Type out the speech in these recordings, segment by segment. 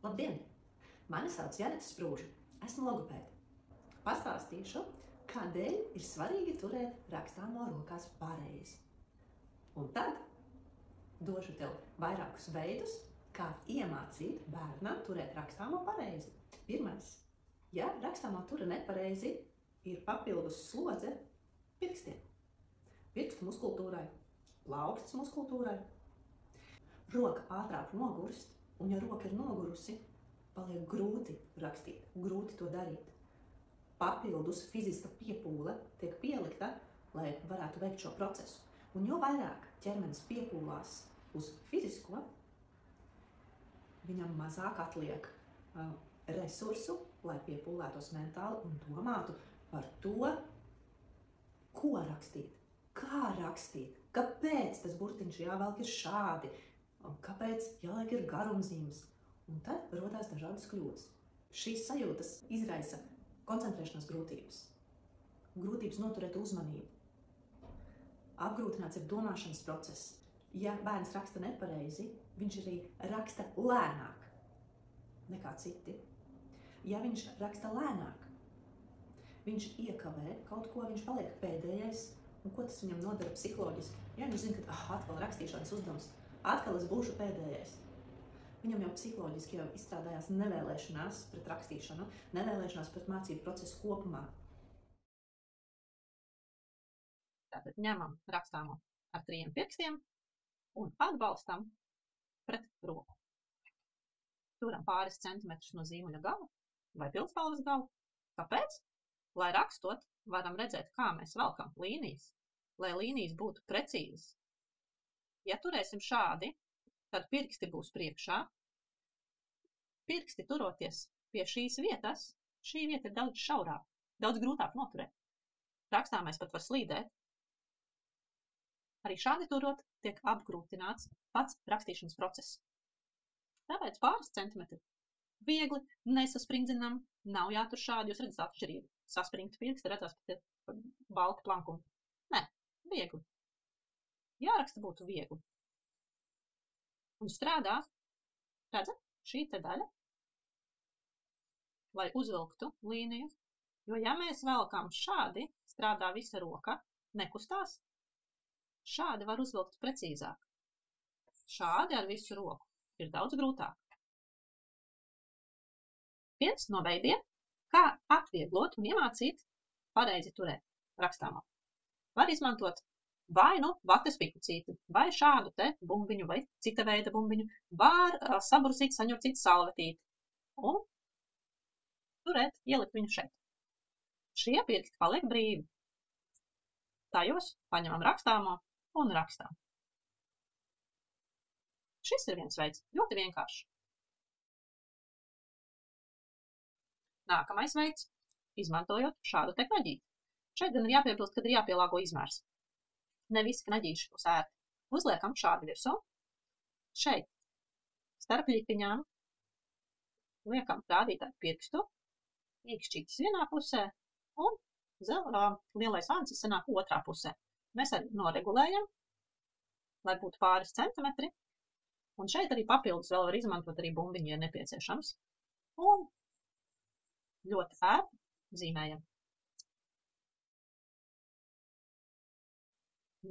Labdien! Mani sauc Janeta Sprūža. Esmu logopēde. Pastāstīšu, kādēļ ir svarīgi turēt rakstāmo rokās pareizi. Un tad došu tev vairākus veidus, kā iemācīt bērnam turēt rakstāmo pareizi. Pirmais. Ja rakstāmo tura nepareizi, ir papildus slodze pirkstiem. Pirkstu muskultūrai, plaukstas muskultūrai. Roka ātrāk nogurst, un ja roka ir nogurusi, paliek grūti rakstīt, grūti to darīt. Papildus fiziska piepūle tiek pielikta, lai varētu veikt šo procesu. Un jo vairāk ķermenis piepūlās uz fizisko, viņam mazāk atliek resursu, lai piepūlētos mentāli un domātu par to, ko rakstīt, kā rakstīt, kāpēc tas burtiņš jāvelk ir šādi, un kāpēc jāliek ir garumzīmes. Un tad rodās dažādas kļūdas. Šīs sajūtas izraisa koncentrēšanās grūtības, grūtības noturēt uzmanību. Apgrūtināts ir domāšanas process. Ja bērns raksta nepareizi, viņš arī raksta lēnāk nekā citi. Ja viņš raksta lēnāk, viņš iekavē kaut ko, viņš paliek pēdējais, un ko tas viņam nodara psiholoģiski? Ja viņš zina, ka atkal rakstīšanas uzdevums, atkal es būšu pēdējais. Viņam jau psiholoģiski jau izstrādājās nevēlēšanās pret rakstīšanu, nevēlēšanās pret mācību procesu kopumā. Tātad ņemam rakstāmo ar 3 pirkstiem un atbalstam pret roku. Turam pāris centimetrus no zīmuļa gala vai pildspalvas gala. Kāpēc? Lai rakstot, varam redzēt, kā mēs velkam līnijas, lai līnijas būtu precīzas. Ja turēsim šādi, tad pirksti būs priekšā. Pirksti turoties pie šīs vietas, šī vieta ir daudz šaurāk, daudz grūtāk noturēt. Rakstāmais pat var slīdēt. Arī šādi turot tiek apgrūtināts pats rakstīšanas process. Tāpēc pāris centimetri viegli nesaspringdzinām, nav jātur šādi, jūs redzat atšķirību. Saspringti pirksti redzās pat balti plankumi. Nē, viegli. Jāraksta būtu viegli. Un strādā, redzat, šī te daļa, lai uzvilktu līniju, jo ja mēs velkam šādi, strādā visa roka, nekustās, šādi var uzvilkt precīzāk. Šādi ar visu roku ir daudz grūtāk. Viens no veidiem, kā atvieglot un iemācīt pareizi turēt rakstāmo. Var izmantot vai nu vates pikucīti, vai šādu te bumbiņu, vai cita veida bumbiņu, var sabursīt, saņurcīt salvetīti un turēt, ielikt viņu šeit. Šie pirksti paliek brīvi. Tajos paņemam rakstāmo un rakstām. Šis ir viens veids, ļoti vienkāršs. Nākamais veids, izmantojot šādu te knaģīti. Šeit gan ir jāpiebilst, kad ir jāpielāgo izmērs. Ne visi knaģīši būs ērti. Uzliekam šādi virsū. Šeit starp ļipiņām liekam rādītāju pirkstu, īkšķītis vienā pusē un lielais āncis sanāk otrā pusē. Mēs arī noregulējam, lai būtu pāris centimetri. Un šeit arī papildus vēl var izmantot arī bumbiņu, ja nepieciešams. Un ļoti ērti zīmējam.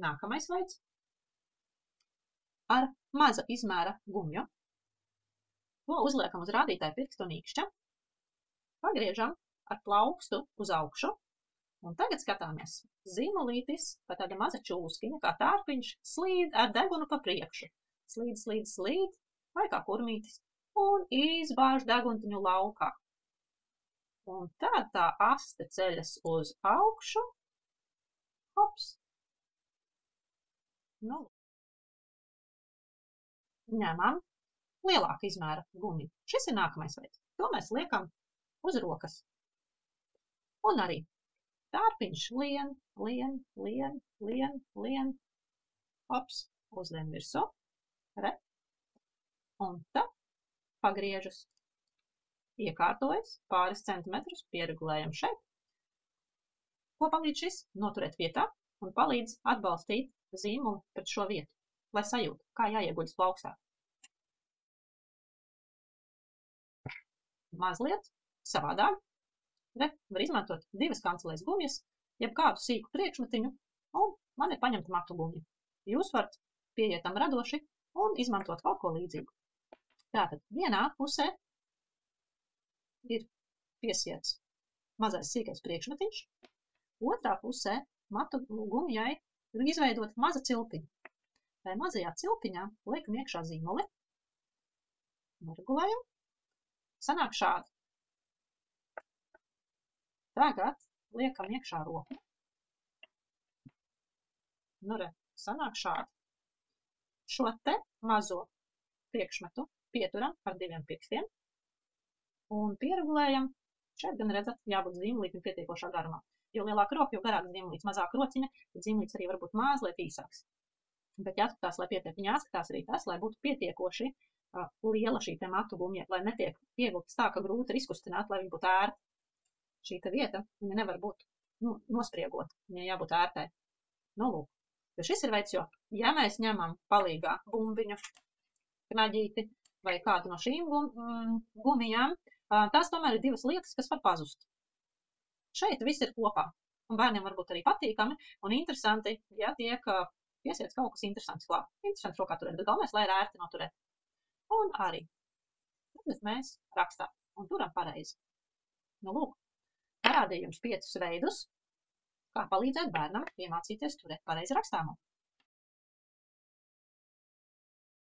Nākamais veids ar maza izmēra gumju. To uzliekam uz rādītāju pirkstu un īkšķa. Pagriežam ar plaukstu uz augšu. Un tagad skatāmies. Zīmolītis, pa tāda maza čūskiņa, kā tārpiņš, slīd ar degunu pa priekšu. Slīd, slīd, slīd, vai kā kurmītis. Un izbāž deguntiņu laukā. Un tad tā aste ceļas uz augšu. Hops. Nu, ņemam lielāku izmēra gumiju. Šis ir nākamais veids. To mēs liekam uz rokas. Un arī tārpiņš lien, lien, lien, lien, lien. Hops, uzlien virsū. Re. Un tad pagriežas. Iekārtojas pāris centimetrus, pieregulējam šeit. Ko palīdz šis? Noturēt vietā un palīdz atbalstīt zīmuli pret šo vietu, lai sajūtu, kā jāieguļas plauksā. mazliet savādāk. Var izmantot 2 kancelēs gumijas, jeb kādu sīku priekšmetiņu, un man ir paņemta matu gumija. Jūs varat pieiet tam radoši un izmantot kaut ko līdzīgu. Tātad vienā pusē ir piesiets mazais sīkais priekšmetiņš, otrā pusē matu gumijai ir izveidot maza cilpiņa. Tai mazajā cilpiņā liekam iekšā zīmoli, noregulējam, sanāk šādi. Tagad liekam iekšā roku. Sanāk šādi. Šo te mazo priekšmetu pieturam ar 2 pirkstiem un pieregulējam. Šeit gan redzat, jābūt zīmolītim pietiekošā garumā. Jo lielāka roka, jo garāk zīmolīts, mazāk rociņa, tad zīmolīts arī var būt mazliet īsāks. Bet jāskatās, lai pietiek, jāskatās arī tas, lai būtu pietiekoši liela šī te matu gumija, lai netiek ievilkts tā, ka grūti ir izkustināt, lai viņa būtu ērta. Šī te vieta, viņa nevar būt nospriegot, viņai jābūt ērtai. Lūk. Jo šis ir veids, jo, ja mēs ņemam palīgā bumbiņu, knaģīti vai kādu no šīm gumijām, tās tomēr ir 2 lietas, kas var pazust. Šeit viss ir kopā. Un bērniem varbūt arī patīkami un interesanti, ja tiek piesiets kaut kas interesants klāt. Interesanti rokā turēt, bet galvenais, lai ir ērti noturēt. Un arī. Tad mēs rakstām un turam pareizi. Lūk, parādīju jums 5 veidus, kā palīdzēt bērnam iemācīties turēt pareizi rakstāmo.